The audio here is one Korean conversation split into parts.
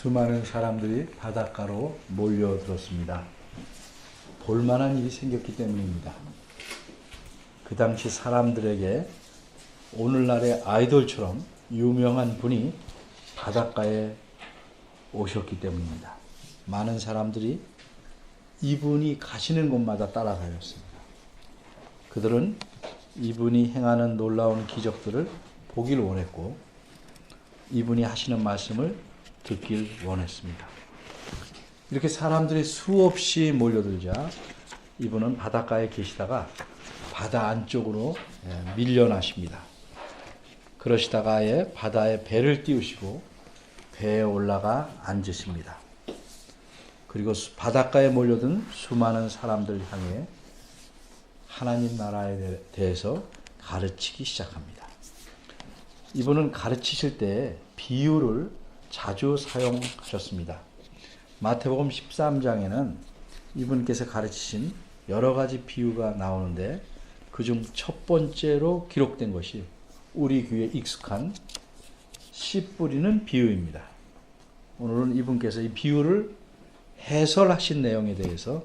수많은 사람들이 바닷가로 몰려들었습니다. 볼만한 일이 생겼기 때문입니다. 그 당시 사람들에게 오늘날의 아이돌처럼 유명한 분이 바닷가에 오셨기 때문입니다. 많은 사람들이 이분이 가시는 곳마다 따라다녔습니다. 그들은 이분이 행하는 놀라운 기적들을 보길 원했고 이분이 하시는 말씀을 듣길 원했습니다. 이렇게 사람들이 수없이 몰려들자 이분은 바닷가에 계시다가 바다 안쪽으로 밀려나십니다. 그러시다가 바다에 배를 띄우시고 배에 올라가 앉으십니다. 그리고 바닷가에 몰려든 수많은 사람들 향해 하나님 나라에 대해서 가르치기 시작합니다. 이분은 가르치실 때 비유를 자주 사용하셨습니다. 마태복음 13장에는 이분께서 가르치신 여러 가지 비유가 나오는데 그중 첫 번째로 기록된 것이 우리 귀에 익숙한 씨 뿌리는 비유입니다. 오늘은 이분께서 이 비유를 해설하신 내용에 대해서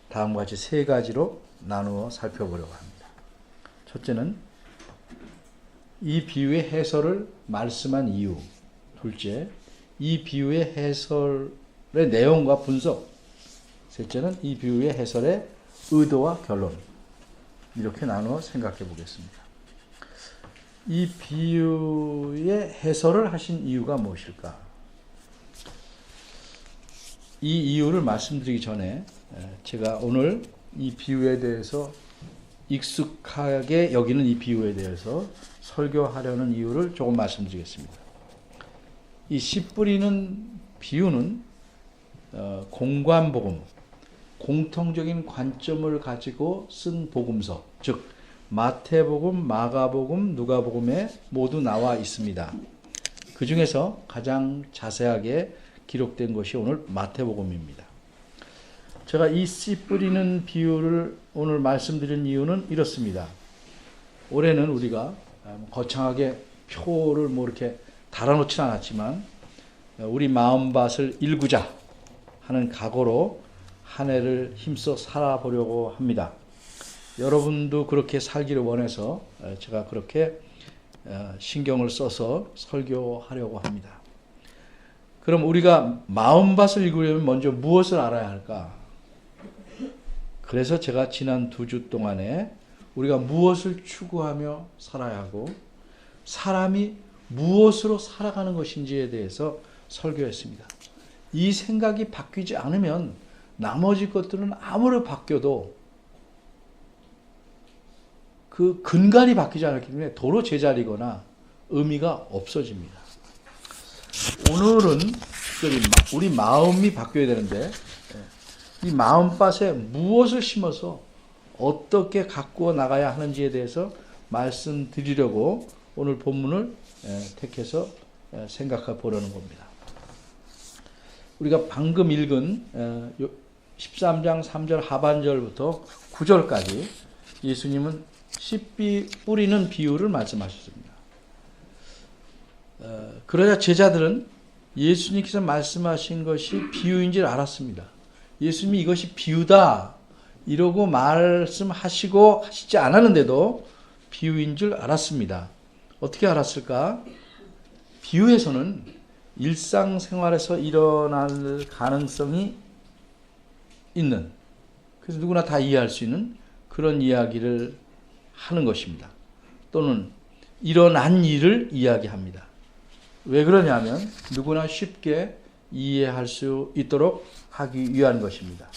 다음과 같이 세 가지로 나누어 살펴보려고 합니다. 첫째는 이 비유의 해설을 말씀한 이유. 둘째, 이 비유의 해설의 내용과 분석. 셋째는 이 비유의 해설의 의도와 결론. 이렇게 나누어 생각해 보겠습니다. 이 비유의 해설을 하신 이유가 무엇일까? 이 이유를 말씀드리기 전에 제가 오늘 이 비유에 대해서 익숙하게 여기는 이 비유에 대해서 설교하려는 이유를 조금 말씀드리겠습니다. 이 씨 뿌리는 비유는 공관복음, 공통적인 관점을 가지고 쓴 복음서, 즉 마태복음, 마가복음, 누가복음에 모두 나와 있습니다. 그 중에서 가장 자세하게 기록된 것이 오늘 마태복음입니다. 제가 이 씨 뿌리는 비유를 오늘 말씀드린 이유는 이렇습니다. 올해는 우리가 거창하게 표를 이렇게 달아놓지는 않았지만 우리 마음밭을 일구자 하는 각오로 한 해를 힘써 살아보려고 합니다. 여러분도 그렇게 살기를 원해서 제가 그렇게 신경을 써서 설교하려고 합니다. 그럼 우리가 마음밭을 일구려면 먼저 무엇을 알아야 할까? 그래서 제가 지난 2주 동안에 우리가 무엇을 추구하며 살아야 하고 사람이 무엇으로 살아가는 것인지에 대해서 설교했습니다. 이 생각이 바뀌지 않으면 나머지 것들은 아무리 바뀌어도 그 근간이 바뀌지 않았기 때문에 도로 제자리거나 의미가 없어집니다. 오늘은 우리 마음이 바뀌어야 되는데 이 마음밭에 무엇을 심어서 어떻게 가꾸어 나가야 하는지에 대해서 말씀드리려고 오늘 본문을 택해서 생각해 보려는 겁니다. 우리가 방금 읽은 13장 3절 하반절부터 9절까지 예수님은 씨 뿌리는 비유를 말씀하셨습니다. 그러자 제자들은 예수님께서 말씀하신 것이 비유인 줄 알았습니다. 예수님이 이것이 비유다 이러고 말씀하시고 하시지 않았는데도 비유인 줄 알았습니다. 어떻게 알았을까? 비유에서는 일상생활에서 일어날 가능성이 있는, 그래서 누구나 다 이해할 수 있는 그런 이야기를 하는 것입니다. 또는 일어난 일을 이야기합니다. 왜 그러냐면 누구나 쉽게 이해할 수 있도록 하기 위한 것입니다.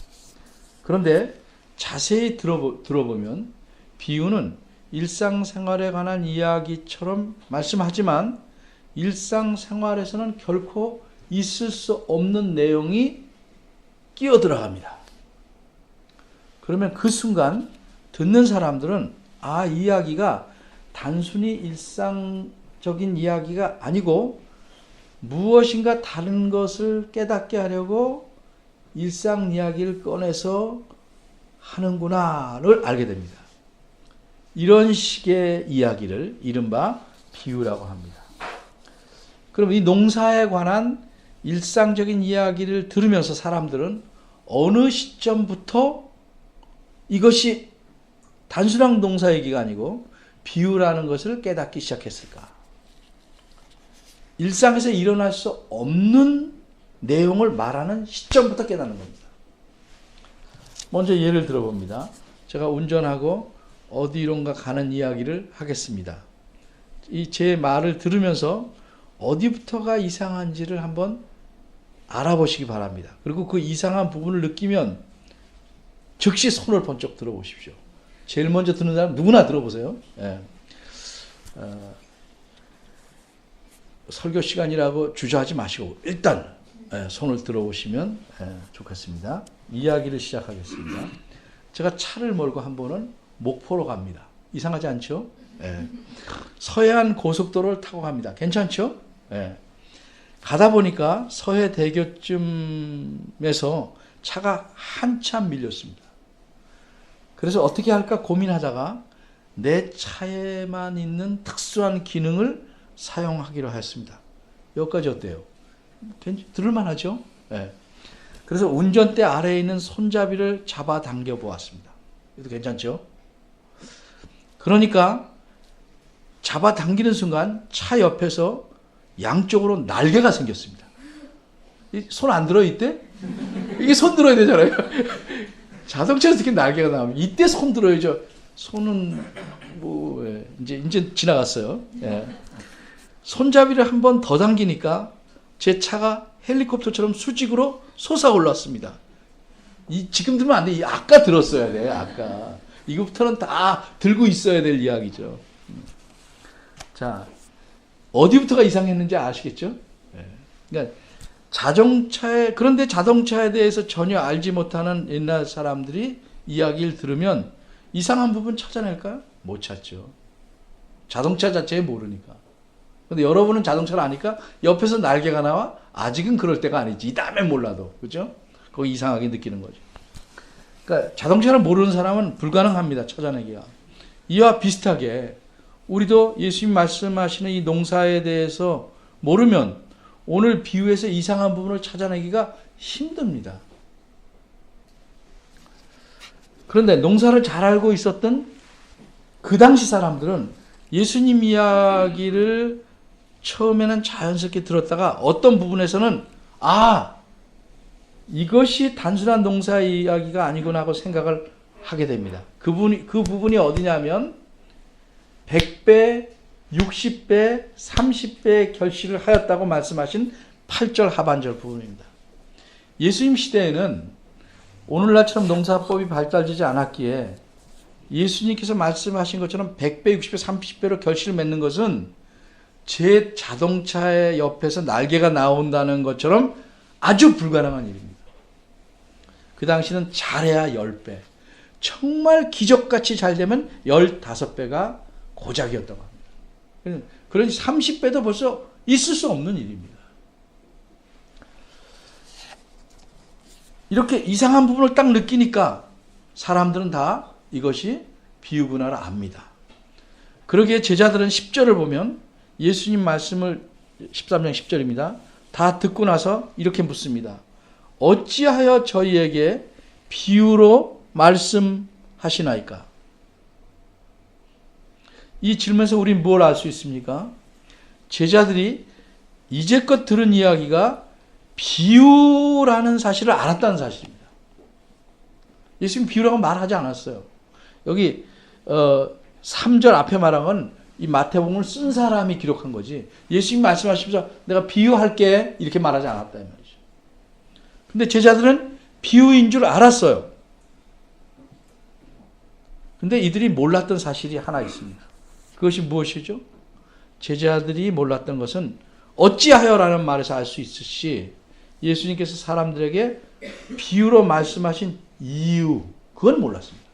그런데 자세히 들어보면 비유는 일상생활에 관한 이야기처럼 말씀하지만 일상생활에서는 결코 있을 수 없는 내용이 끼어 들어갑니다. 그러면 그 순간 듣는 사람들은 이 이야기가 단순히 일상적인 이야기가 아니고 무엇인가 다른 것을 깨닫게 하려고 일상 이야기를 꺼내서 하는구나를 알게 됩니다. 이런 식의 이야기를 이른바 비유라고 합니다. 그럼 이 농사에 관한 일상적인 이야기를 들으면서 사람들은 어느 시점부터 이것이 단순한 동사 얘기가 아니고 비유라는 것을 깨닫기 시작했을까? 일상에서 일어날 수 없는 내용을 말하는 시점부터 깨닫는 겁니다. 먼저 예를 들어봅니다. 제가 운전하고 어디론가 가는 이야기를 하겠습니다. 이 제 말을 들으면서 어디부터가 이상한지를 한번 알아보시기 바랍니다. 그리고 그 이상한 부분을 느끼면 즉시 손을 번쩍 들어보십시오. 제일 먼저 듣는 사람 누구나 들어보세요. 예. 설교 시간이라고 주저하지 마시고 일단 손을 들어보시면 좋겠습니다. 이야기를 시작하겠습니다. 제가 차를 몰고 한 번은 목포로 갑니다. 이상하지 않죠? 서해안 고속도로를 타고 갑니다. 괜찮죠? 가다 보니까 서해대교쯤에서 차가 한참 밀렸습니다. 그래서 어떻게 할까 고민하다가 내 차에만 있는 특수한 기능을 사용하기로 했습니다. 여기까지 어때요? 들을만하죠? 그래서 운전대 아래에 있는 손잡이를 잡아 당겨 보았습니다. 이것도 괜찮죠? 그러니까 잡아 당기는 순간 차 옆에서 양쪽으로 날개가 생겼습니다. 손 안 들어 이때? 이게 손 들어야 되잖아요. 자동차에서 특히 날개가 나오면 이때 손 들어야죠. 손은 뭐 이제 지나갔어요. 손잡이를 한 번 더 당기니까 제 차가 헬리콥터처럼 수직으로 솟아올랐습니다. 지금 들으면 안 돼. 아까 들었어야 돼. 아까. 이거부터는 다 들고 있어야 될 이야기죠. 자, 어디부터가 이상했는지 아시겠죠? 그러니까 그런데 자동차에 대해서 전혀 알지 못하는 옛날 사람들이 이야기를 들으면 이상한 부분 찾아낼까요? 못 찾죠. 자동차 자체에 모르니까. 근데 여러분은 자동차를 아니까 옆에서 날개가 나와? 아직은 그럴 때가 아니지. 이 다음에 몰라도. 그죠? 거기 이상하게 느끼는 거죠. 그러니까 자동차를 모르는 사람은 불가능합니다. 찾아내기가. 이와 비슷하게 우리도 예수님 말씀하시는 이 농사에 대해서 모르면 오늘 비유에서 이상한 부분을 찾아내기가 힘듭니다. 그런데 농사를 잘 알고 있었던 그 당시 사람들은 예수님 이야기를 처음에는 자연스럽게 들었다가 어떤 부분에서는 이것이 단순한 농사 이야기가 아니구나 하고 생각을 하게 됩니다. 그 부분이 어디냐면 100배, 60배, 30배의 결실을 하였다고 말씀하신 8절 하반절 부분입니다. 예수님 시대에는 오늘날처럼 농사법이 발달되지 않았기에 예수님께서 말씀하신 것처럼 100배, 60배, 30배로 결실을 맺는 것은 제 자동차의 옆에서 날개가 나온다는 것처럼 아주 불가능한 일입니다. 그 당시는 잘해야 10배, 정말 기적같이 잘 되면 15배가 고작이었다고 합니다. 그러니 30배도 벌써 있을 수 없는 일입니다. 이렇게 이상한 부분을 딱 느끼니까 사람들은 다 이것이 비유구나를 압니다. 그러기에 제자들은 10절을 보면 예수님 말씀을 13장 10절입니다. 다 듣고 나서 이렇게 묻습니다. 어찌하여 저희에게 비유로 말씀하시나이까? 이 질문에서 우리는 뭘 알 수 있습니까? 제자들이 이제껏 들은 이야기가 비유라는 사실을 알았다는 사실입니다. 예수님 비유라고 말하지 않았어요. 여기 3절 앞에 말한 건 이 마태복음을 쓴 사람이 기록한 거지. 예수님 말씀하시면서 내가 비유할게 이렇게 말하지 않았다 이 말이죠. 근데 제자들은 비유인 줄 알았어요. 근데 이들이 몰랐던 사실이 하나 있습니다. 그것이 무엇이죠? 제자들이 몰랐던 것은 어찌하여라는 말에서 알 수 있듯이 예수님께서 사람들에게 비유로 말씀하신 이유, 그건 몰랐습니다.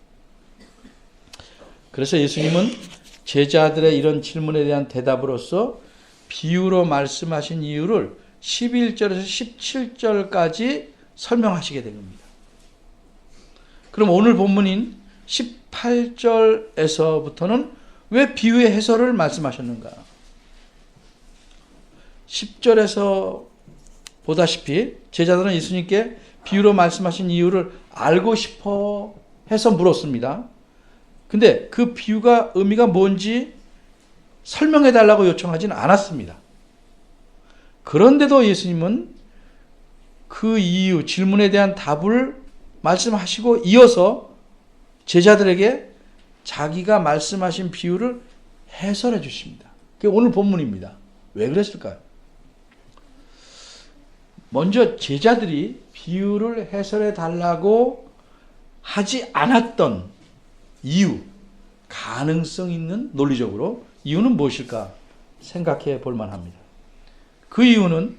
그래서 예수님은 제자들의 이런 질문에 대한 대답으로서 비유로 말씀하신 이유를 11절에서 17절까지 설명하시게 된 겁니다. 그럼 오늘 본문인 18절에서부터는 왜 비유의 해설을 말씀하셨는가? 10절에서 보다시피 제자들은 예수님께 비유로 말씀하신 이유를 알고 싶어 해서 물었습니다. 근데 그 비유가 의미가 뭔지 설명해 달라고 요청하지는 않았습니다. 그런데도 예수님은 그 이유, 질문에 대한 답을 말씀하시고 이어서 제자들에게 자기가 말씀하신 비유를 해설해 주십니다. 그게 오늘 본문입니다. 왜 그랬을까요? 먼저 제자들이 비유를 해설해 달라고 하지 않았던 이유, 가능성 있는 논리적으로 이유는 무엇일까 생각해 볼 만합니다. 그 이유는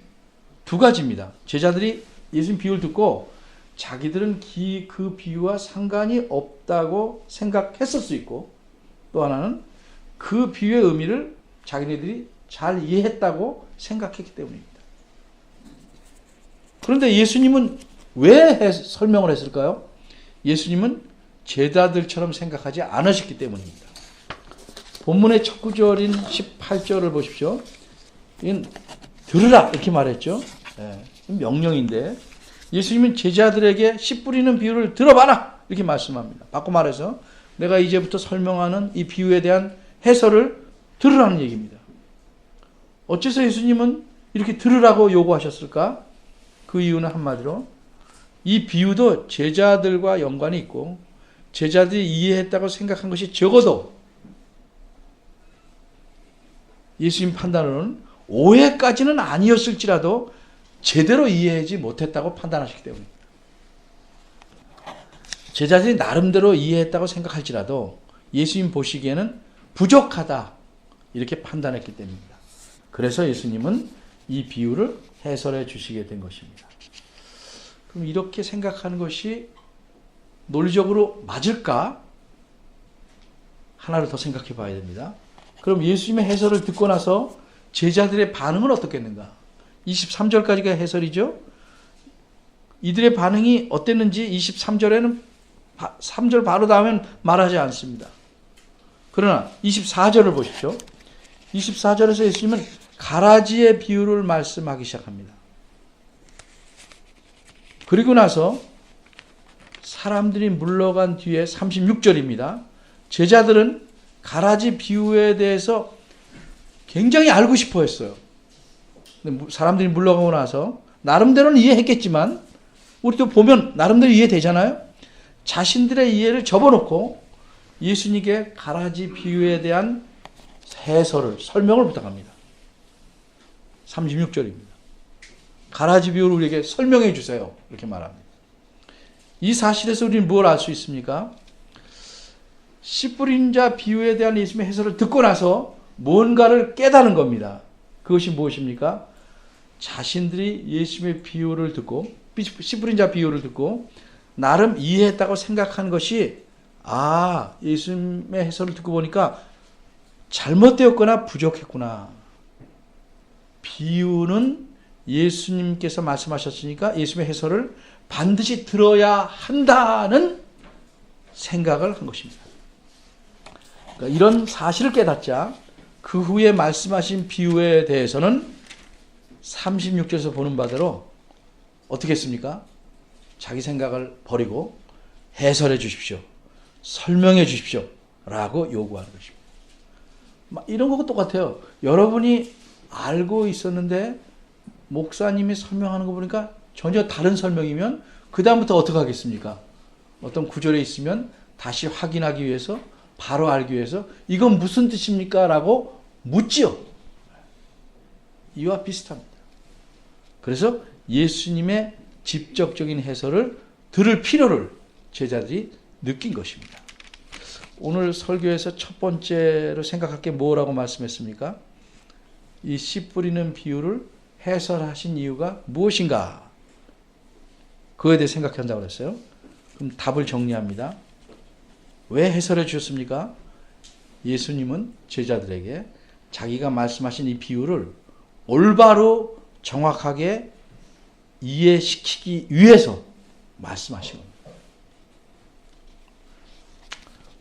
두 가지입니다. 제자들이 예수님 비유를 듣고 자기들은 그 비유와 상관이 없다고 생각했을 수 있고, 또 하나는 그 비유의 의미를 자기네들이 잘 이해했다고 생각했기 때문입니다. 그런데 예수님은 왜 설명을 했을까요? 예수님은 제자들처럼 생각하지 않으셨기 때문입니다. 본문의 첫 구절인 18절을 보십시오. 이건 들으라 이렇게 말했죠. 명령인데 예수님은 제자들에게 씨 뿌리는 비유를 들어봐라 이렇게 말씀합니다. 바꿔 말해서 내가 이제부터 설명하는 이 비유에 대한 해설을 들으라는 얘기입니다. 어째서 예수님은 이렇게 들으라고 요구하셨을까? 그 이유는 한마디로 이 비유도 제자들과 연관이 있고 제자들이 이해했다고 생각한 것이 적어도 예수님 판단으로는 오해까지는 아니었을지라도 제대로 이해하지 못했다고 판단하셨기 때문입니다. 제자들이 나름대로 이해했다고 생각할지라도 예수님 보시기에는 부족하다 이렇게 판단했기 때문입니다. 그래서 예수님은 이 비유를 해설해 주시게 된 것입니다. 그럼 이렇게 생각하는 것이 논리적으로 맞을까? 하나를 더 생각해 봐야 됩니다. 그럼 예수님의 해설을 듣고 나서 제자들의 반응은 어떻겠는가? 23절까지가 해설이죠. 이들의 반응이 어땠는지 23절에는 3절 바로 다음엔 말하지 않습니다. 그러나 24절을 보십시오. 24절에서 예수님은 가라지의 비유를 말씀하기 시작합니다. 그리고 나서 사람들이 물러간 뒤에 36절입니다. 제자들은 가라지 비유에 대해서 굉장히 알고 싶어 했어요. 사람들이 물러가고 나서 나름대로는 이해했겠지만 우리도 보면 나름대로 이해되잖아요. 자신들의 이해를 접어놓고 예수님께 가라지 비유에 대한 해설을 설명을 부탁합니다. 36절입니다. 가라지 비유를 우리에게 설명해 주세요. 이렇게 말합니다. 이 사실에서 우리는 뭘 알 수 있습니까? 씨 뿌린 자 비유에 대한 예수님의 해설을 듣고 나서 뭔가를 깨달은 겁니다. 그것이 무엇입니까? 자신들이 예수님의 비유를 듣고 씨 뿌린 자 비유를 듣고 나름 이해했다고 생각한 것이 예수님의 해설을 듣고 보니까 잘못되었거나 부족했구나. 비유는 예수님께서 말씀하셨으니까 예수님의 해설을 반드시 들어야 한다는 생각을 한 것입니다. 그러니까 이런 사실을 깨닫자 그 후에 말씀하신 비유에 대해서는 36절에서 보는 바대로 어떻게 했습니까? 자기 생각을 버리고 해설해 주십시오. 설명해 주십시오. 라고 요구하는 것입니다. 이런 것과 똑같아요. 여러분이 알고 있었는데 목사님이 설명하는 거 보니까 전혀 다른 설명이면 그 다음부터 어떻게 하겠습니까? 어떤 구절에 있으면 다시 확인하기 위해서 바로 알기 위해서 이건 무슨 뜻입니까? 라고 묻지요. 이와 비슷합니다. 그래서 예수님의 직접적인 해설을 들을 필요를 제자들이 느낀 것입니다. 오늘 설교에서 첫 번째로 생각할 게 뭐라고 말씀했습니까? 이 씨 뿌리는 비유를 해설하신 이유가 무엇인가? 그거에 대해 생각한다고 그랬어요. 그럼 답을 정리합니다. 왜 해설해 주셨습니까? 예수님은 제자들에게 자기가 말씀하신 이 비유를 올바로 정확하게 이해시키기 위해서 말씀하신 겁니다.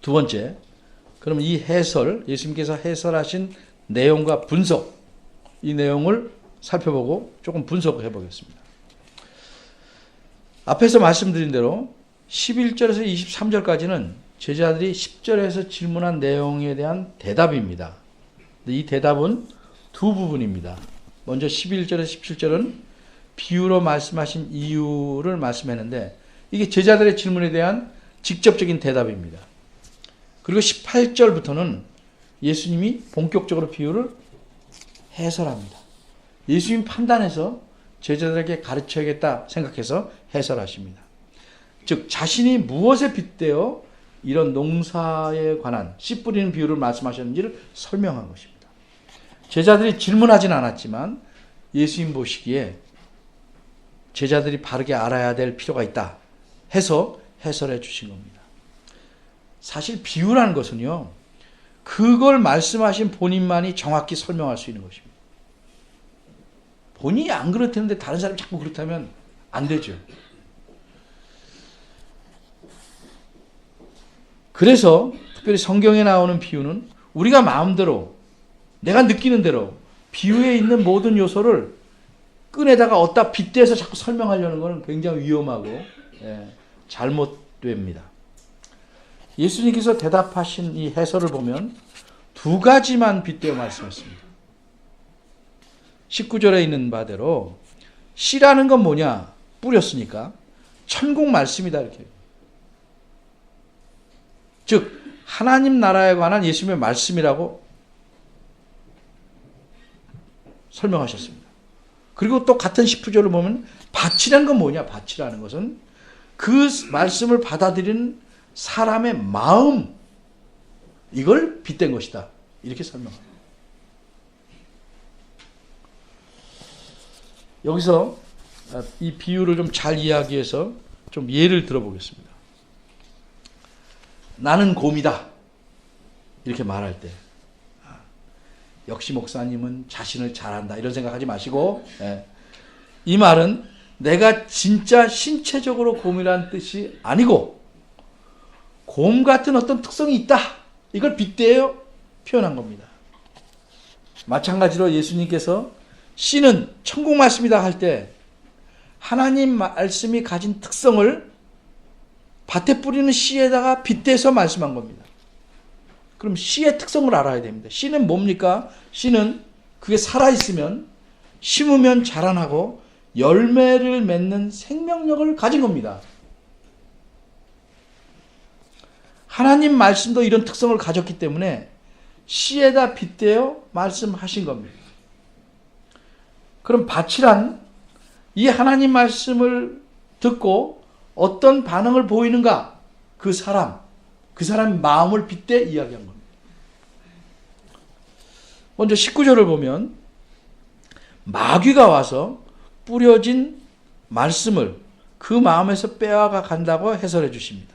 두 번째, 그럼 이 해설, 예수님께서 해설하신 내용과 분석, 이 내용을 살펴보고 조금 분석해 보겠습니다. 앞에서 말씀드린 대로 11절에서 23절까지는 제자들이 10절에서 질문한 내용에 대한 대답입니다. 이 대답은 두 부분입니다. 먼저 11절에서 17절은 비유로 말씀하신 이유를 말씀했는데 이게 제자들의 질문에 대한 직접적인 대답입니다. 그리고 18절부터는 예수님이 본격적으로 비유를 해설합니다. 예수님 판단해서 제자들에게 가르쳐야겠다 생각해서 해설하십니다. 즉 자신이 무엇에 빗대어 이런 농사에 관한 씨 뿌리는 비유를 말씀하셨는지를 설명한 것입니다. 제자들이 질문하진 않았지만 예수님 보시기에 제자들이 바르게 알아야 될 필요가 있다 해서 해설해 주신 겁니다. 사실 비유라는 것은요, 그걸 말씀하신 본인만이 정확히 설명할 수 있는 것입니다. 본인이 안 그렇다는데 다른 사람이 자꾸 그렇다면 안 되죠. 그래서 특별히 성경에 나오는 비유는 우리가 마음대로 내가 느끼는 대로 비유에 있는 모든 요소를 끈에다가 얻다 빗대서 자꾸 설명하려는 것은 굉장히 위험하고 잘못됩니다. 예수님께서 대답하신 이 해설을 보면 두 가지만 빗대어 말씀했습니다. 19절에 있는 바대로 씨라는 건 뭐냐? 뿌렸으니까 천국 말씀이다 이렇게. 즉 하나님 나라에 관한 예수님의 말씀이라고 설명하셨습니다. 그리고 또 같은 19절을 보면 밭이라는 건 뭐냐? 밭이라는 것은 그 말씀을 받아들이는 사람의 마음, 이걸 빗댄 것이다 이렇게 설명합니다. 여기서 이 비유를 좀 잘 이해하기 위해서 좀 예를 들어보겠습니다. 나는 곰이다 이렇게 말할 때 역시 목사님은 자신을 잘한다 이런 생각하지 마시고, 이 말은 내가 진짜 신체적으로 곰이라는 뜻이 아니고 곰 같은 어떤 특성이 있다 이걸 빗대어 표현한 겁니다. 마찬가지로 예수님께서 씨는 천국 말씀이다 할 때 하나님 말씀이 가진 특성을 밭에 뿌리는 씨에다가 빗대서 말씀한 겁니다. 그럼 씨의 특성을 알아야 됩니다. 씨는 뭡니까? 씨는 그게 살아있으면 심으면 자라나고 열매를 맺는 생명력을 가진 겁니다. 하나님 말씀도 이런 특성을 가졌기 때문에 씨에다 빗대어 말씀하신 겁니다. 그럼 밭이란 이 하나님 말씀을 듣고 어떤 반응을 보이는가? 그 사람의 마음을 빗대 이야기한 겁니다. 먼저 19절을 보면 마귀가 와서 뿌려진 말씀을 그 마음에서 빼앗아 간다고 해설해 주십니다.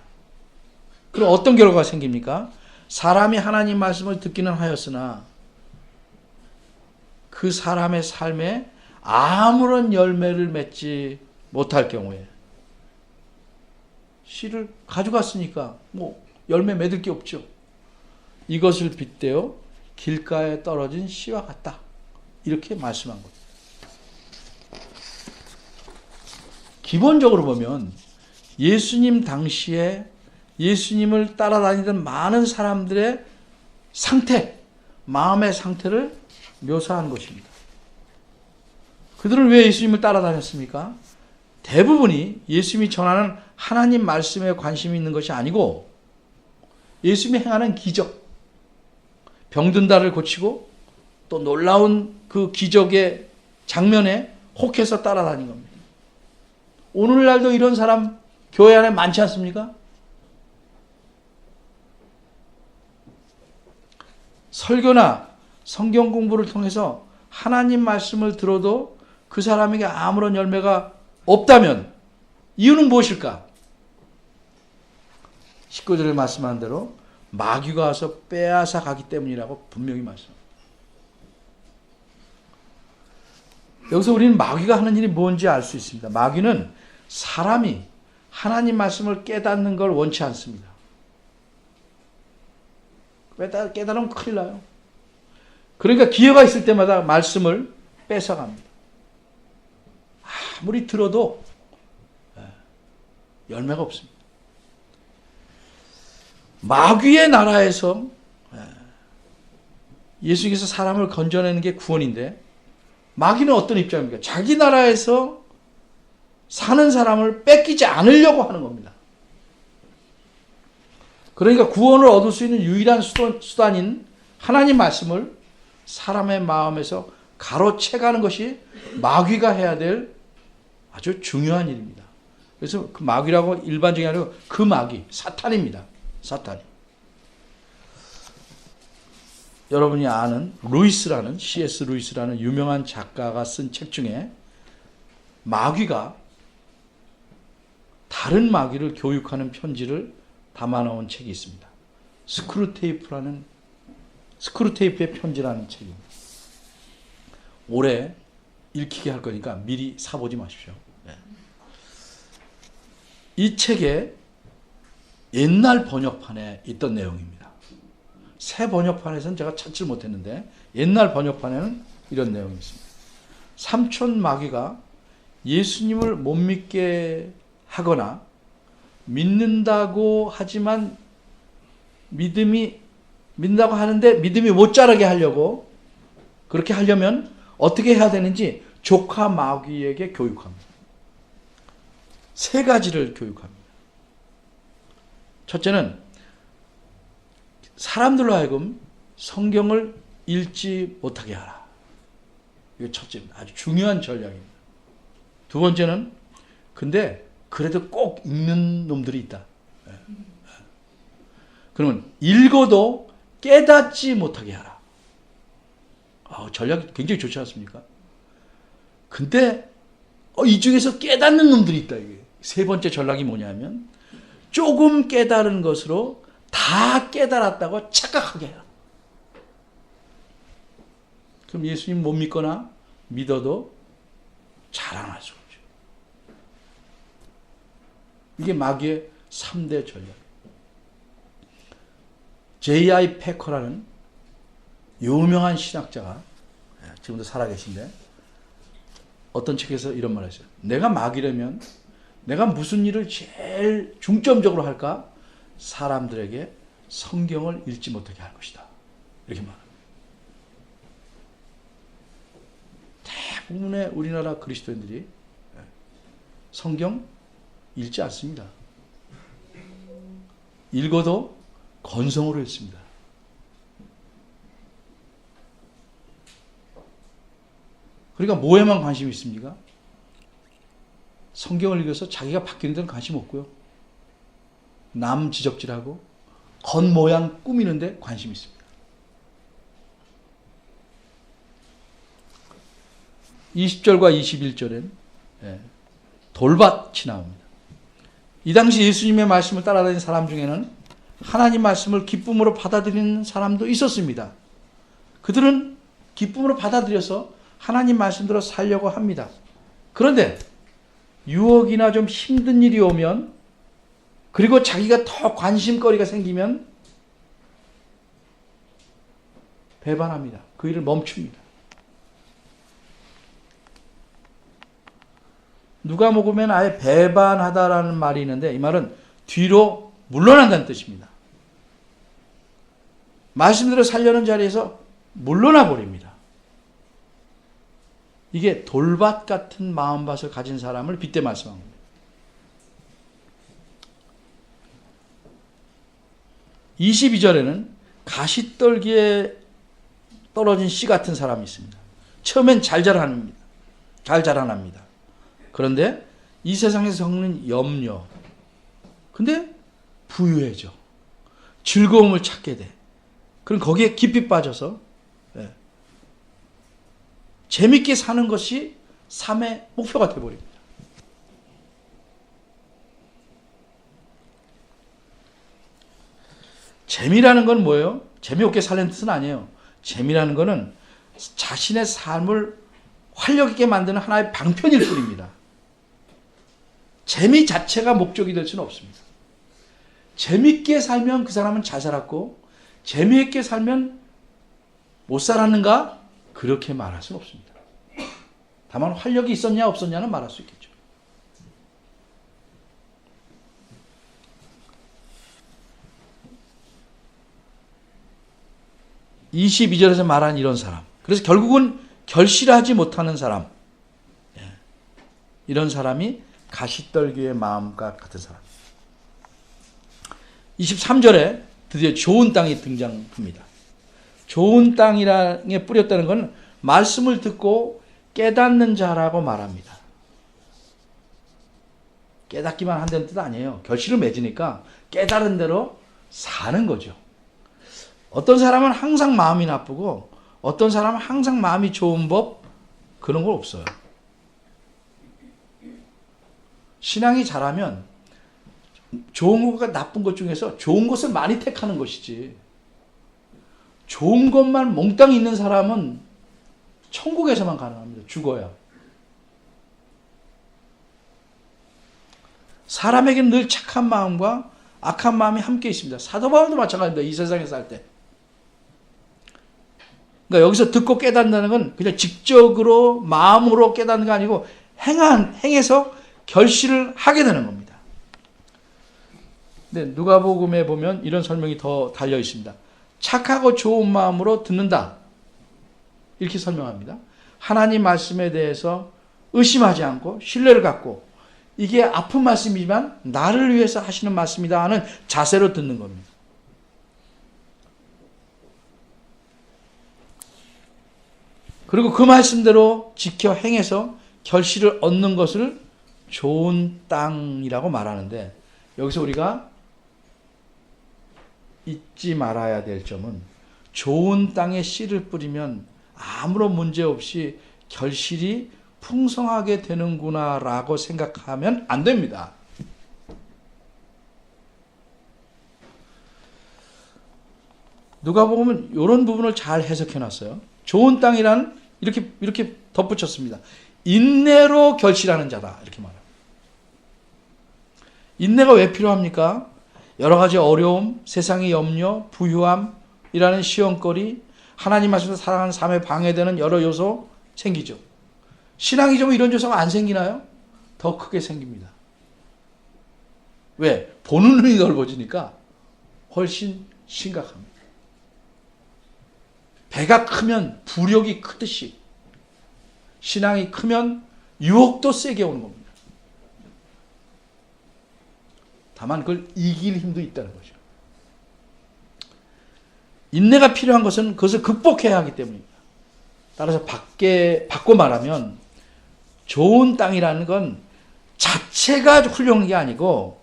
그럼 어떤 결과가 생깁니까? 사람이 하나님 말씀을 듣기는 하였으나 그 사람의 삶에 아무런 열매를 맺지 못할 경우에 씨를 가져갔으니까 뭐 열매 맺을 게 없죠. 이것을 빗대어 길가에 떨어진 씨와 같다. 이렇게 말씀한 겁니다. 기본적으로 보면 예수님 당시에 예수님을 따라다니던 많은 사람들의 상태, 마음의 상태를 묘사한 것입니다. 그들은 왜 예수님을 따라다녔습니까? 대부분이 예수님이 전하는 하나님 말씀에 관심이 있는 것이 아니고 예수님이 행하는 기적, 병든 자를 고치고 또 놀라운 그 기적의 장면에 혹해서 따라다닌 겁니다. 오늘날도 이런 사람 교회 안에 많지 않습니까? 설교나 성경 공부를 통해서 하나님 말씀을 들어도 그 사람에게 아무런 열매가 없다면 이유는 무엇일까? 19절에 말씀한 대로 마귀가 와서 빼앗아 가기 때문이라고 분명히 말씀합니다. 여기서 우리는 마귀가 하는 일이 뭔지 알 수 있습니다. 마귀는 사람이 하나님 말씀을 깨닫는 걸 원치 않습니다. 깨달으면 큰일 나요. 그러니까 기회가 있을 때마다 말씀을 뺏어갑니다. 아무리 들어도 열매가 없습니다. 마귀의 나라에서 예수님께서 사람을 건져내는 게 구원인데 마귀는 어떤 입장입니까? 자기 나라에서 사는 사람을 뺏기지 않으려고 하는 겁니다. 그러니까 구원을 얻을 수 있는 유일한 수단인 하나님 말씀을 사람의 마음에서 가로채가는 것이 마귀가 해야 될 아주 중요한 일입니다. 그래서 그 마귀라고 일반적이 아니고 그 마귀, 사탄입니다. 사탄이. 여러분이 아는 C.S. 루이스라는 유명한 작가가 쓴 책 중에 마귀가 다른 마귀를 교육하는 편지를 담아놓은 책이 있습니다. 스크루테이프의 편지라는 책입니다. 올해 읽히게 할 거니까 미리 사보지 마십시오. 이 책의 옛날 번역판에 있던 내용입니다. 새 번역판에서는 제가 찾지 못했는데 옛날 번역판에는 이런 내용이 있습니다. 삼촌 마귀가 예수님을 못 믿게 하거나 믿는다고 하지만 믿는다고 하는데 믿음이 못 자라게 하려고 그렇게 하려면 어떻게 해야 되는지 조카 마귀에게 교육합니다. 세 가지를 교육합니다. 첫째는 사람들로 하여금 성경을 읽지 못하게 하라. 이게 첫째입니다. 아주 중요한 전략입니다. 두 번째는 근데 그래도 꼭 읽는 놈들이 있다. 그러면 읽어도 깨닫지 못하게 하라. 전략이 굉장히 좋지 않습니까? 근데 이 중에서 깨닫는 놈들이 있다. 이게. 세 번째 전략이 뭐냐면 조금 깨달은 것으로 다 깨달았다고 착각하게 해라. 그럼 예수님 못 믿거나 믿어도 자랑할 수 없죠. 이게 마귀의 3대 전략. J.I. 패커라는 유명한 신학자가 지금도 살아계신데 어떤 책에서 이런 말을 했어요. 내가 마귀라면 내가 무슨 일을 제일 중점적으로 할까? 사람들에게 성경을 읽지 못하게 할 것이다. 이렇게 말합니다. 대부분의 우리나라 그리스도인들이 성경 읽지 않습니다. 읽어도 건성으로 읽습니다. 그러니까 뭐에만 관심이 있습니까? 성경을 읽어서 자기가 바뀌는 데는 관심 없고요. 남 지적질하고 겉모양 꾸미는 데 관심이 있습니다. 20절과 21절엔 돌밭이 나옵니다. 이 당시 예수님의 말씀을 따라다니는 사람 중에는 하나님 말씀을 기쁨으로 받아들이는 사람도 있었습니다. 그들은 기쁨으로 받아들여서 하나님 말씀대로 살려고 합니다. 그런데 유혹이나 좀 힘든 일이 오면 그리고 자기가 더 관심거리가 생기면 배반합니다. 그 일을 멈춥니다. 누가복음에는 아예 배반하다라는 말이 있는데 이 말은 뒤로 물러난다는 뜻입니다. 말씀대로 살려는 자리에서 물러나 버립니다. 이게 돌밭 같은 마음밭을 가진 사람을 빗대 말씀합니다. (22절에는) 가시떨기에 떨어진 씨 같은 사람이 있습니다. 처음엔 잘 자라납니다. 그런데 이 세상에서 겪는 염려, 근데 부유해져. 즐거움을 찾게 돼. 그럼 거기에 깊이 빠져서 재밌게 사는 것이 삶의 목표가 되어버립니다. 재미라는 건 뭐예요? 재미없게 살려는 뜻은 아니에요. 재미라는 거는 자신의 삶을 활력 있게 만드는 하나의 방편일 뿐입니다. 재미 자체가 목적이 될 수는 없습니다. 재밌게 살면 그 사람은 잘 살았고 재미있게 살면 못 살았는가? 그렇게 말할 수는 없습니다. 다만 활력이 있었냐 없었냐는 말할 수 있겠죠. (22절에서) 말한 이런 사람, 그래서 결국은 결실하지 못하는 사람, 이런 사람이 가시떨기의 마음과 같은 사람. 23절에 드디어 좋은 땅이 등장합니다. 좋은 땅에 뿌렸다는 건 말씀을 듣고 깨닫는 자라고 말합니다. 깨닫기만 한다는 뜻 아니에요. 결실을 맺으니까 깨달은 대로 사는 거죠. 어떤 사람은 항상 마음이 나쁘고 어떤 사람은 항상 마음이 좋은 법, 그런 건 없어요. 신앙이 잘하면 좋은 것과 나쁜 것 중에서 좋은 것을 많이 택하는 것이지, 좋은 것만 몽땅 있는 사람은 천국에서만 가능합니다. 죽어야. 사람에게는 늘 착한 마음과 악한 마음이 함께 있습니다. 사도 바울도 마찬가지입니다. 이 세상에 살 때. 그러니까 여기서 듣고 깨닫는다는 건 그냥 직접으로 마음으로 깨닫는 게 아니고 행해서 결실을 하게 되는 겁니다. 근데 누가복음에 보면 이런 설명이 더 달려 있습니다. 착하고 좋은 마음으로 듣는다, 이렇게 설명합니다. 하나님 말씀에 대해서 의심하지 않고 신뢰를 갖고, 이게 아픈 말씀이지만 나를 위해서 하시는 말씀이다 하는 자세로 듣는 겁니다. 그리고 그 말씀대로 지켜 행해서 결실을 얻는 것을 좋은 땅이라고 말하는데, 여기서 우리가 잊지 말아야 될 점은 좋은 땅에 씨를 뿌리면 아무런 문제 없이 결실이 풍성하게 되는구나라고 생각하면 안 됩니다. 누가복음은 이런 부분을 잘 해석해 놨어요. 좋은 땅이란 이렇게 덧붙였습니다. 인내로 결실하는 자다, 이렇게 말합니다. 인내가 왜 필요합니까? 여러 가지 어려움, 세상의 염려, 부유함이라는 시험거리, 하나님 말씀을 살아가는 삶에 방해되는 여러 요소 생기죠. 신앙이 좀 이런 요소가 안 생기나요? 더 크게 생깁니다. 왜? 보는 눈이 넓어지니까 훨씬 심각합니다. 배가 크면 부력이 크듯이 신앙이 크면 유혹도 세게 오는 겁니다. 다만 그걸 이길 힘도 있다는 거죠. 인내가 필요한 것은 그것을 극복해야 하기 때문입니다. 따라서 바꿔 말하면 좋은 땅이라는 건 자체가 훌륭한 게 아니고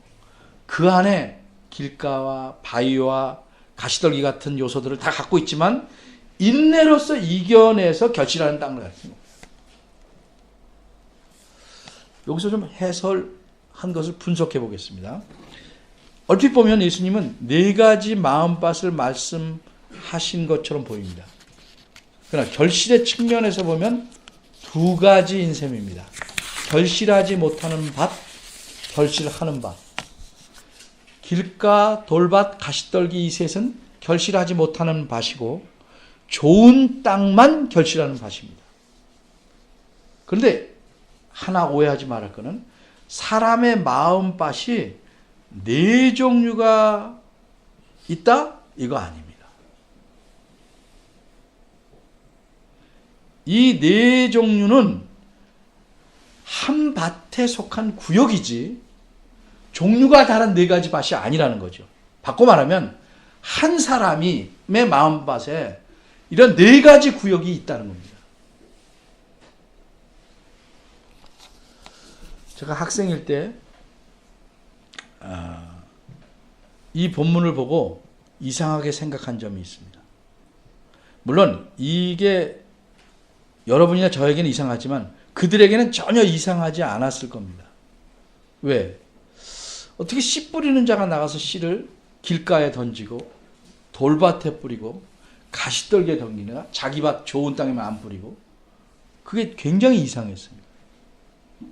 그 안에 길가와 바위와 가시떨기 같은 요소들을 다 갖고 있지만 인내로서 이겨내서 결실하는 땅을 가르치는 겁니다. 여기서 좀 해설한 것을 분석해 보겠습니다. 얼핏 보면 예수님은 4가지 마음밭을 말씀하신 것처럼 보입니다. 그러나 결실의 측면에서 보면 2가지인 셈입니다. 결실하지 못하는 밭, 결실하는 밭. 길가, 돌밭, 가시떨기 이 셋은 결실하지 못하는 밭이고 좋은 땅만 결실하는 밭입니다. 그런데 하나 오해하지 말할 것은 사람의 마음밭이 4종류가 있다? 이거 아닙니다. 이 4종류는 한 밭에 속한 구역이지 종류가 다른 4가지 밭이 아니라는 거죠. 바꿔 말하면 한 사람의 마음밭에 이런 4가지 구역이 있다는 겁니다. 제가 학생일 때 이 본문을 보고 이상하게 생각한 점이 있습니다. 물론 이게 여러분이나 저에게는 이상하지만 그들에게는 전혀 이상하지 않았을 겁니다. 왜? 어떻게 씨 뿌리는 자가 나가서 씨를 길가에 던지고 돌밭에 뿌리고 가시떨기에 던지나 자기 밭 좋은 땅에만 안 뿌리고, 그게 굉장히 이상했습니다.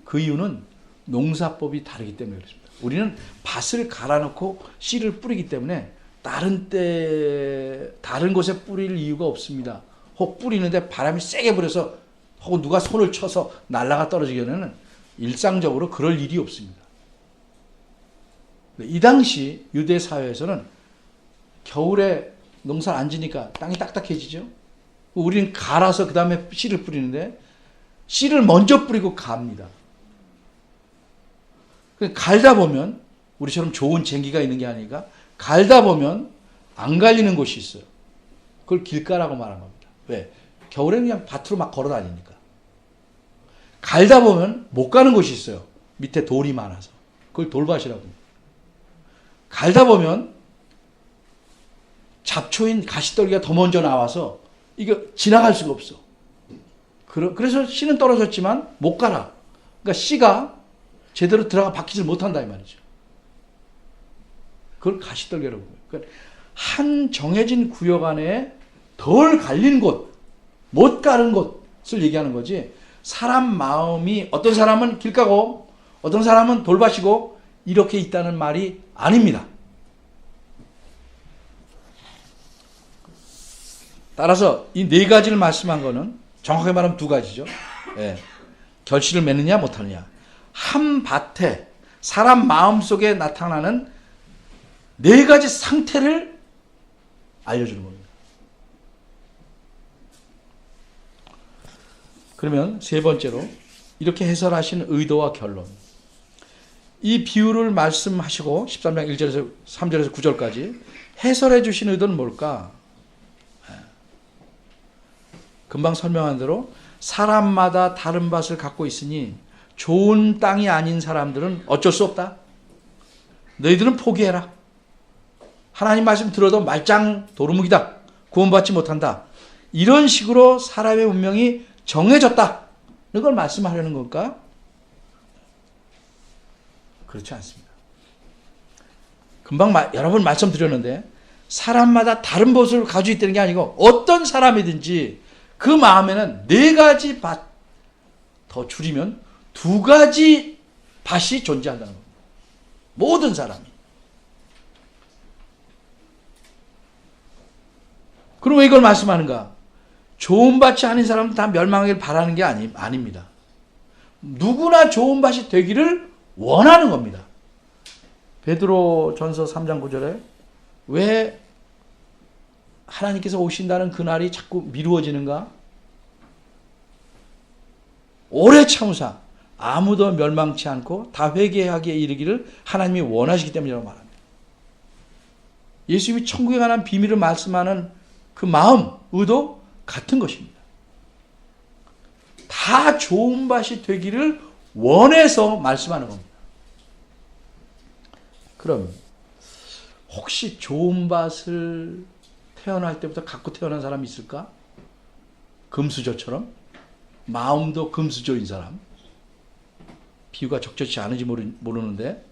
그 이유는 농사법이 다르기 때문에 그렇습니다. 우리는 밭을 갈아놓고 씨를 뿌리기 때문에 다른 곳에 뿌릴 이유가 없습니다. 혹 뿌리는데 바람이 세게 불어서 혹은 누가 손을 쳐서 날라가 떨어지기에는 일상적으로 그럴 일이 없습니다. 이 당시 유대 사회에서는 겨울에 농사를 안 지니까 땅이 딱딱해지죠. 우리는 갈아서 그 다음에 씨를 뿌리는데 씨를 먼저 뿌리고 갑니다. 갈다 보면 우리처럼 좋은 쟁기가 있는 게 아니라 갈다 보면 안 갈리는 곳이 있어요. 그걸 길가라고 말한 겁니다. 왜? 겨울에는 그냥 밭으로 막 걸어 다니니까. 갈다 보면 못 가는 곳이 있어요. 밑에 돌이 많아서. 그걸 돌밭이라고 합니다. 갈다 보면 잡초인 가시떨기가 더 먼저 나와서 이거 지나갈 수가 없어. 그래서 씨는 떨어졌지만 못 가라. 그러니까 씨가 제대로 들어가 박히질 못한다 이 말이죠. 그걸 가시떨기라고 해요. 그러니까 한 정해진 구역 안에 덜 갈린 곳, 못 가는 곳을 얘기하는 거지. 사람 마음이 어떤 사람은 길가고 어떤 사람은 돌밭이고 이렇게 있다는 말이 아닙니다. 따라서 이 네 가지를 말씀한 거는 정확하게 말하면 두 가지죠. 예. 결실을 맺느냐 못하느냐. 한 밭에 사람 마음속에 나타나는 네 가지 상태를 알려주는 겁니다. 그러면 세 번째로 이렇게 해설하신 의도와 결론. 이 비유를 말씀하시고 13장 1절에서 3절에서 9절까지 해설해 주신 의도는 뭘까? 금방 설명한 대로 사람마다 다른 밭을 갖고 있으니 좋은 땅이 아닌 사람들은 어쩔 수 없다. 너희들은 포기해라. 하나님 말씀 들어도 말짱 도루묵이다. 구원받지 못한다. 이런 식으로 사람의 운명이 정해졌다. 이걸 말씀하려는 걸까? 그렇지 않습니다. 금방 여러 번 말씀드렸는데 사람마다 다른 밭을 가지고 있다는 게 아니고 어떤 사람이든지 그 마음에는 네 가지 밭, 더 줄이면 두 가지 밭이 존재한다는 겁니다. 모든 사람이. 그럼 왜 이걸 말씀하는가? 좋은 밭이 아닌 사람은 다 멸망하기를 바라는 게 아닙니다. 누구나 좋은 밭이 되기를 원하는 겁니다. 베드로 전서 3장 9절에 왜 하나님께서 오신다는 그날이 자꾸 미루어지는가? 오래 참으사 아무도 멸망치 않고 다 회개하기에 이르기를 하나님이 원하시기 때문이라고 말합니다. 예수님이 천국에 관한 비밀을 말씀하는 그 마음, 의도 같은 것입니다. 다 좋은 밭이 되기를 원해서 말씀하는 겁니다. 그럼 혹시 좋은 밭을 태어날 때부터 갖고 태어난 사람이 있을까? 금수저처럼? 마음도 금수저인 사람? 비유가 적절치 않은지 모르는데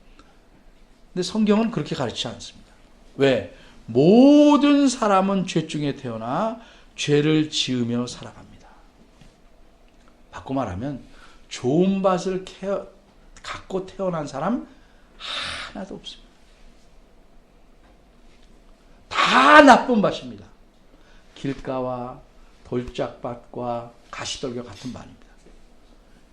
근데 성경은 그렇게 가르치지 않습니다. 왜? 모든 사람은 죄 중에 태어나 죄를 지으며 살아갑니다. 바꿔 말하면 좋은 밭을 갖고 태어난 사람 하나도 없습니다. 다 나쁜 밭입니다. 길가와 돌짝밭과 가시떨기와 같은 밭입니다.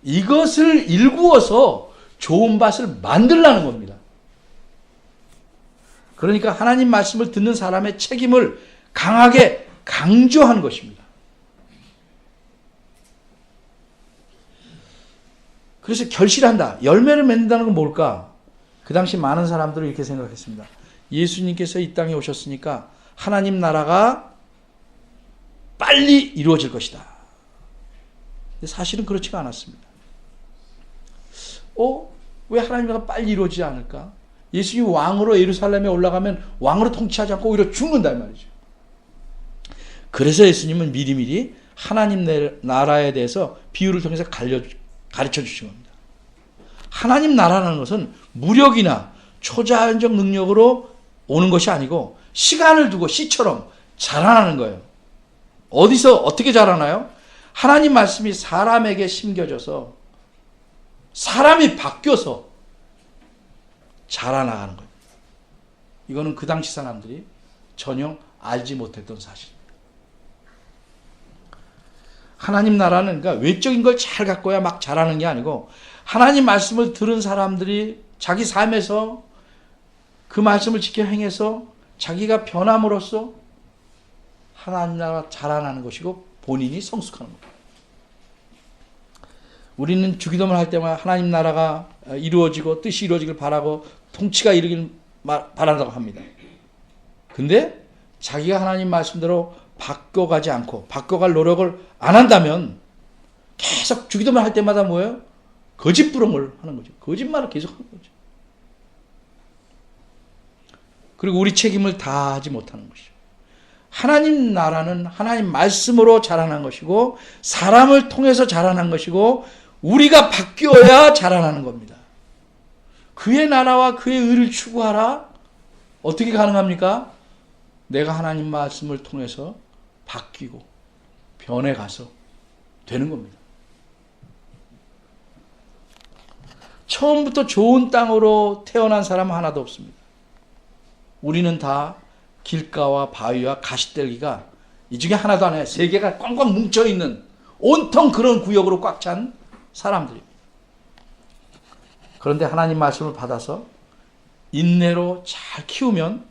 이것을 일구어서 좋은 밭을 만들라는 겁니다. 그러니까 하나님 말씀을 듣는 사람의 책임을 강하게 강조하는 것입니다. 그래서 결실한다. 열매를 맺는다는 건 뭘까? 그 당시 많은 사람들은 이렇게 생각했습니다. 예수님께서 이 땅에 오셨으니까 하나님 나라가 빨리 이루어질 것이다. 근데 사실은 그렇지가 않았습니다. 왜 하나님 나라가 빨리 이루어지지 않을까? 예수님이 왕으로 예루살렘에 올라가면 왕으로 통치하지 않고 오히려 죽는다 이 말이죠. 그래서 예수님은 미리미리 하나님 나라에 대해서 비유를 통해서 가르쳐 주신 겁니다. 하나님 나라라는 것은 무력이나 초자연적 능력으로 오는 것이 아니고 시간을 두고 씨처럼 자라나는 거예요. 어디서 어떻게 자라나요? 하나님 말씀이 사람에게 심겨져서 사람이 바뀌어서 자라나가는 거예요. 이거는 그 당시 사람들이 전혀 알지 못했던 사실입니다. 하나님 나라는 그러니까 외적인 걸 잘 갖고야 막 잘하는 게 아니고 하나님 말씀을 들은 사람들이 자기 삶에서 그 말씀을 지켜 행해서 자기가 변함으로써 하나님 나라가 자라나는 것이고 본인이 성숙하는 겁니다. 우리는 주기도문 할 때마다 하나님 나라가 이루어지고 뜻이 이루어지길 바라고 통치가 이루길 바란다고 합니다. 근데 자기가 하나님 말씀대로 바꿔가지 않고 바꿔갈 노력을 안 한다면 계속 주기도문 할 때마다 뭐예요? 거짓부렁을 하는 거죠. 거짓말을 계속 하는 거죠. 그리고 우리 책임을 다하지 못하는 것이죠. 하나님 나라는 하나님 말씀으로 자라난 것이고 사람을 통해서 자라난 것이고 우리가 바뀌어야 자라나는 겁니다. 그의 나라와 그의 의를 추구하라. 어떻게 가능합니까? 내가 하나님 말씀을 통해서 바뀌고 변해가서 되는 겁니다. 처음부터 좋은 땅으로 태어난 사람은 하나도 없습니다. 우리는 다 길가와 바위와 가시떨기가 이 중에 하나도 안 해요. 세 개가 꽝꽝 뭉쳐있는 온통 그런 구역으로 꽉 찬 사람들입니다. 그런데 하나님 말씀을 받아서 인내로 잘 키우면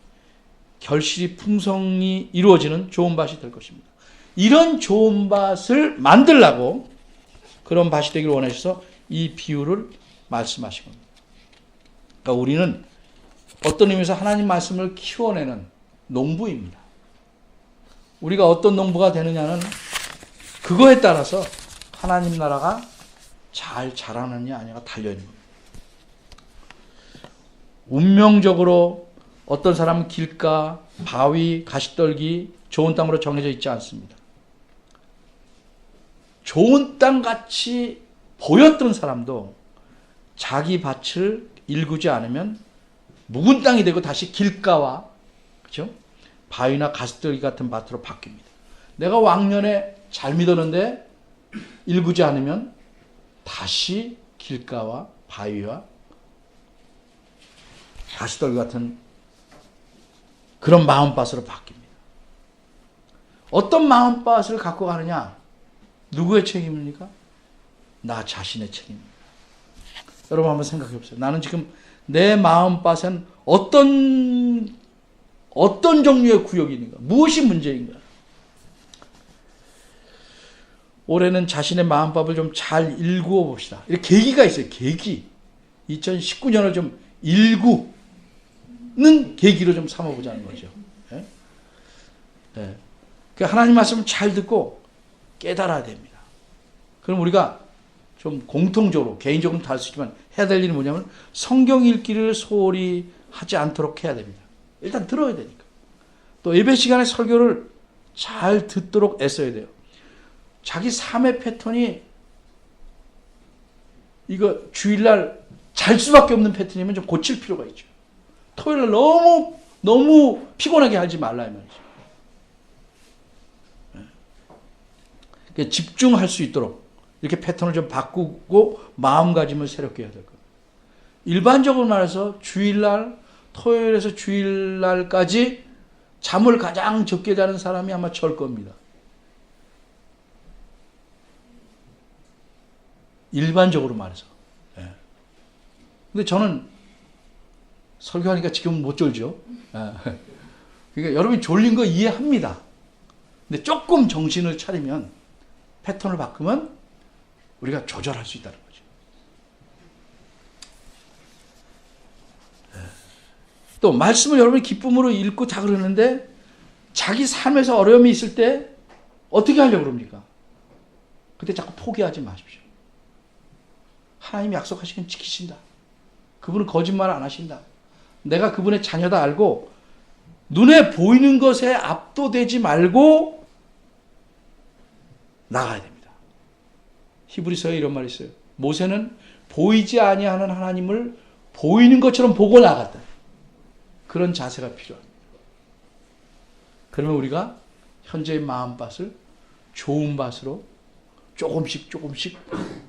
결실이 풍성히 이루어지는 좋은 밭이 될 것입니다. 이런 좋은 밭을 만들라고 그런 밭이 되기를 원하셔서 이 비유를 말씀하신 겁니다. 그러니까 우리는 어떤 의미에서 하나님 말씀을 키워내는 농부입니다. 우리가 어떤 농부가 되느냐는 그거에 따라서 하나님 나라가 잘 자라느냐 아니냐가 달려있는 겁니다. 운명적으로 어떤 사람은 길가, 바위, 가시떨기, 좋은 땅으로 정해져 있지 않습니다. 좋은 땅같이 보였던 사람도 자기 밭을 일구지 않으면 묵은 땅이 되고 다시 길가와 그렇죠? 바위나 가시떨기 같은 밭으로 바뀝니다. 내가 왕년에 잘 믿었는데 일구지 않으면 다시 길가와 바위와 가시떨기 같은 그런 마음밭으로 바뀝니다. 어떤 마음밭을 갖고 가느냐? 누구의 책임입니까? 나 자신의 책임입니다. 여러분 한번 생각해 보세요. 나는 지금 내 마음밭엔 어떤 종류의 구역이 있는가? 무엇이 문제인가? 올해는 자신의 마음밥을 좀 잘 일구어 봅시다. 이렇게 계기가 있어요. 계기. 2019년을 좀 일구는 계기로 좀 삼아보자는 거죠. 네? 네. 하나님 말씀을 잘 듣고 깨달아야 됩니다. 그럼 우리가 좀 공통적으로, 개인적으로는 다를 수 있지만 해야 될 일이 뭐냐면 성경 읽기를 소홀히 하지 않도록 해야 됩니다. 일단 들어야 되니까. 또 예배 시간에 설교를 잘 듣도록 애써야 돼요. 자기 삶의 패턴이 이거 주일날 잘 수밖에 없는 패턴이면 좀 고칠 필요가 있죠. 토요일날 너무 피곤하게 하지 말라 이 말이죠. 집중할 수 있도록 이렇게 패턴을 좀 바꾸고 마음가짐을 새롭게 해야 될 거예요. 일반적으로 말해서 주일날, 토요일에서 주일날까지 잠을 가장 적게 자는 사람이 아마 절 겁니다. 일반적으로 말해서. 예. 근데 저는 설교하니까 지금은 못 졸죠. 예. 그러니까 여러분이 졸린 거 이해합니다. 근데 조금 정신을 차리면 패턴을 바꾸면 우리가 조절할 수 있다는 거죠. 예. 또 말씀을 여러분이 기쁨으로 읽고 다 그러는데 자기 삶에서 어려움이 있을 때 어떻게 하려고 그럽니까? 그때 자꾸 포기하지 마십시오. 하나님이 약속하시긴 지키신다. 그분은 거짓말 안 하신다. 내가 그분의 자녀다 알고 눈에 보이는 것에 압도되지 말고 나가야 됩니다. 히브리서에 이런 말이 있어요. 모세는 보이지 아니하는 하나님을 보이는 것처럼 보고 나갔다. 그런 자세가 필요합니다. 그러면 우리가 현재의 마음밭을 좋은 밭으로 조금씩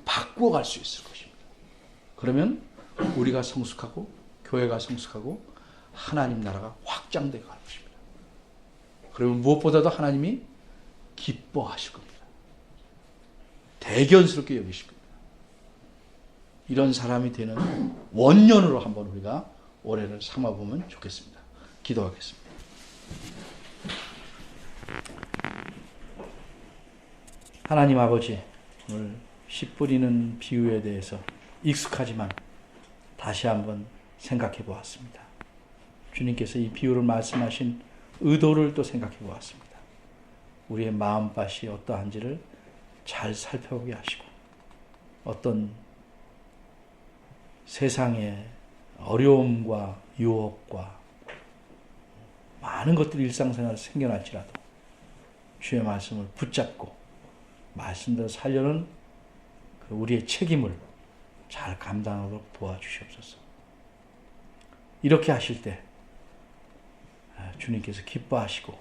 바꾸어 갈 수 있을 것입니다. 그러면 우리가 성숙하고 교회가 성숙하고 하나님 나라가 확장되어 갈 것입니다. 그러면 무엇보다도 하나님이 기뻐하실 겁니다. 대견스럽게 여기실 겁니다. 이런 사람이 되는 원년으로 한번 우리가 올해를 삼아보면 좋겠습니다. 기도하겠습니다. 하나님 아버지, 오늘 씨 뿌리는 비유에 대해서 익숙하지만 다시 한번 생각해 보았습니다. 주님께서 이 비유를 말씀하신 의도를 또 생각해 보았습니다. 우리의 마음밭이 어떠한지를 잘 살펴보게 하시고 어떤 세상의 어려움과 유혹과 많은 것들이 일상생활에 생겨날지라도 주의 말씀을 붙잡고 말씀대로 살려는 우리의 책임을 잘 감당하도록 도와주시옵소서. 이렇게 하실 때 주님께서 기뻐하시고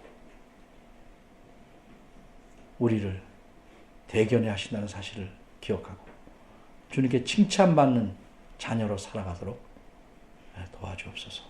우리를 대견해 하신다는 사실을 기억하고 주님께 칭찬받는 자녀로 살아가도록 도와주옵소서.